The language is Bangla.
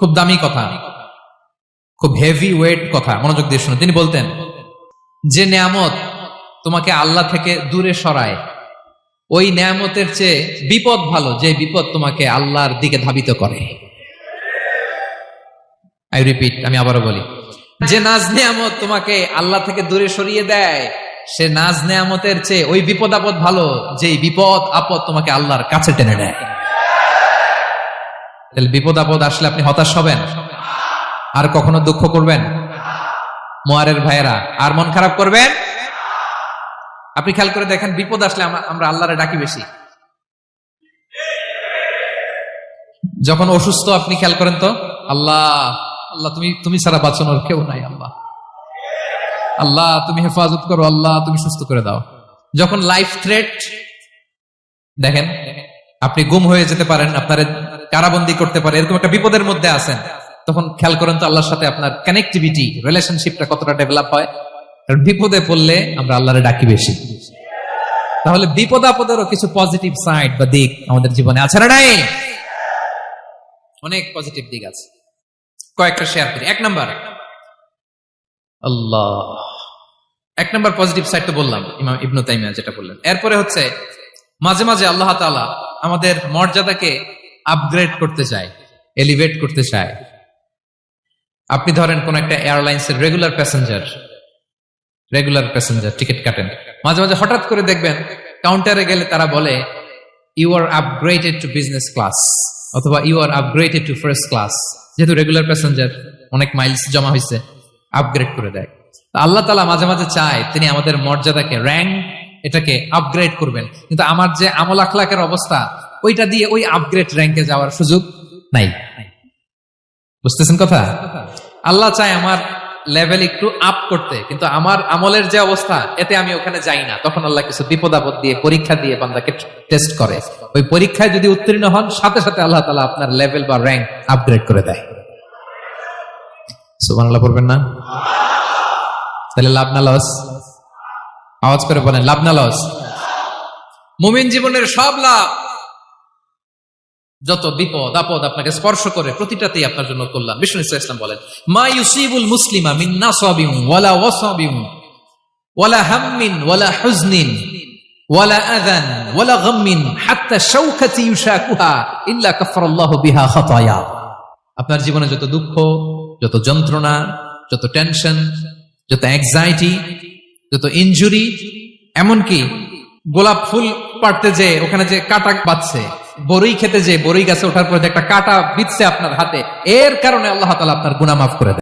খুব দামি কথা, খুব হেভি ওয়েট কথা, মনোযোগ দিয়ে শুনুন। তিনি বলতেন, যে নেয়ামত তোমাকে আল্লাহ থেকে দূরে সরায়, ওই নেয়ামতের চেয়ে বিপদ ভালো, যে বিপদ তোমাকে আল্লাহর দিকে ধাবিত করে। আই রিপিট, আমি আবারও বলি, যে নাজ নেয়ামত তোমাকে আল্লাহ থেকে দূরে সরিয়ে দেয়, সে নাজ নেয়ামতের চেয়ে ওই বিপদ আপদ ভালো, যে বিপদ আপদ তোমাকে আল্লাহর কাছে টেনে নেয়। তাহলে বিপদ আপদ আসলে আপনি হতাশ হবেন? আর কখনো দুঃখ করবেন? মোয়ারের ভাইয়েরা, আর মন খারাপ করবেন? আপনি খেয়াল করে দেখেন, বিপদ আসলে আমরা আল্লাহরে ডাকি বেশি। যখন অসুস্থ আপনি খেয়াল করেন তো, আল্লাহ আল্লাহ তুমি ছাড়া বাঁচানোর কেউ নাই, আল্লাহ আল্লাহ তুমি হেফাজত করো, আল্লাহ তুমি সুস্থ করে দাও। যখন লাইফ থ্রেট, দেখেন আপনি গুম হয়ে যেতে পারেন, আপনার কারাবন্দি করতে পারে, এরকম একটা বিপদের মধ্যে আছেন, তখন খেয়াল করেন তো আল্লাহর সাথে আপনার কানেক্টিভিটি, রিলেশনশিপটা কতটা ডেভেলপ হয়। কারণ বিপদে পড়লে আমরা আল্লাহরে ডাকি বেশি। তাহলে বিপদ আপদেরও কিছু পজিটিভ সাইড বা দিক আমাদের জীবনে আছে না নাই? অনেক পজিটিভ দিক আছে, কয়েকটা শেয়ার করি। এক নাম্বার পজিটিভ সাইড তো বললাম, ইমাম ইবনে তাইমিয়া যেটা বললেন। এরপরে হচ্ছে মাঝে মাঝে আল্লাহ তাআলা আমাদের মর্যাদাকে আপগ্রেড করতে চায়, এলিভেট করতে চায়। আপনি ধরেন কোন একটা এয়ারলাইন্সের রেগুলার প্যাসেঞ্জার টিকিট কাটেন, মাঝে মাঝে হঠাৎ করে দেখবেন কাউন্টারে গেলে তারা বলে, you are upgraded to business class, অথবা you are upgraded to first class. যেহেতু রেগুলার প্যাসেঞ্জার, অনেক মাইলস জমা হয়েছে, আপগ্রেড করে দেয়। আল্লাহ তাআলা মাঝে মাঝে চায় তিনি আমাদের মর্যাদাকে, র্যাঙ্ক, এটাকে আপগ্রেড করবেন, কিন্তু আমার যে আমল আখলাকের অবস্থা, ওইটা দিয়ে ওই আপগ্রেড র্যাঙ্কে যাওয়ার সুযোগ নাই। বুঝতেছেন কথা? আল্লাহ চায় আমার লেভেল একটু আপ করতে, কিন্তু আমার আমলের যে অবস্থা, এতে আমি ওখানে যাই না। তখন আল্লাহ কিছু বিপদ আপদ দিয়ে, পরীক্ষা দিয়ে বান্দাকে টেস্ট করে। ওই পরীক্ষায় যদি উত্তীর্ণ হন, সাথে সাথে আল্লাহ তাআলা আপনার লেভেল বা র্যাঙ্ক আপগ্রেড করে দেয়। সুবহানাল্লাহ পড়বেন না? তাহলে লাভ না লস? আওয়াজ করে বলেন, লাভ না লস? মুমিন জীবনের সব লাভ। যত বিপদ আপদ আপনাকে স্পর্শ করে, প্রতিটাতেই আপনার জন্য কল্যাণ। বিষ্ণু ইসলাম বলেন, মা ইউসিবুল মুসলিমা মিন নাসাবিন ওয়ালা ওয়াসাবিন ওয়ালা হাম্মিন ওয়ালা হুজনিন ওয়ালা আযান ওয়ালা গাম্মিন হাত্তা শাওকাতি ইউশাকুহা ইল্লা কাফারাল্লাহু বিহা খাতায়া। আপনার জীবনে যত দুঃখ, যত যন্ত্রণা, যত টেনশন, যত অ্যাংজাইটি, যত ইনজুরি, এমনকি গোলাপ ফুল পাড়তে যে ওখানে যে কাটা বাঁধছে, বরই খেতে যে বরই গাছে ওঠার পরে একটা কাটা বিঁধছে আপনার হাতে, এর কারণে আল্লাহ তাআলা আপনার গুনাহ মাফ করে দেয়।